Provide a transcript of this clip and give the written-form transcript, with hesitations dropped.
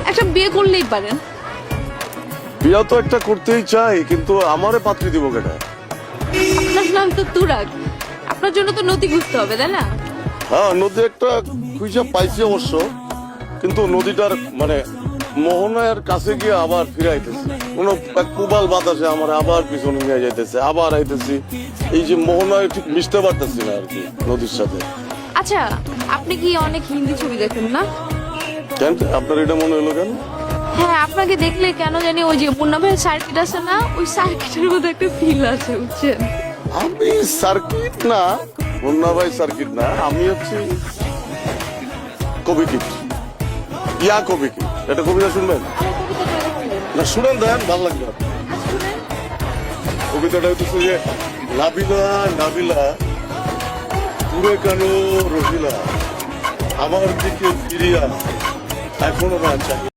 একটা বিয়ে করলেই পারেন। বিয়া তো একটা করতেই চাই, কিন্তু আমারে পাত্রী দিব কেটা? আপনার নাম তো তুরাগ, আপনার জন্য তো নদী খুঁজতে হবে, তাই না? হ্যাঁ, নদী একটা খুঁজে পাইছি অবশ্য, কিন্তু নদীটার মানে মোহনার কাছে গিয়ে আবার ফিরাইতেছে। কোনো এক কুবাল বাতাসে আমার আবার পিছনে নিয়ে যাইতেছে, আবার আইতেছি। এই যে মোহনায় ঠিক মিশতে পারতেছি না আর কি নদীর সাথে। আচ্ছা, আপনি কি অনেক হিন্দি ছবি দেখেন না? কেন আপনার এটা মনে হলো কেন? হ্যাঁ, আপনাকে দেখলে কেন জানি ওই যে মুন্না ভাইয়ের সার্কিট আছে না, ওই সার্কিটের মধ্যে একটা ফিল আছে, বুঝছেন? আমি সার্কিট না, মুন্না ভাই সার্কিট না, আমি হচ্ছি কবি কিট, ইয়া কবি কিট। এটা কবিতা শুনবেন না? শুনেন, দেন ভালো লাগবে। কবিতাটা হচ্ছে যে নাবিলা নাবিলা দূরে কেন রহিলা, আমার দিকে ফিরিয়া এখনো না চাই।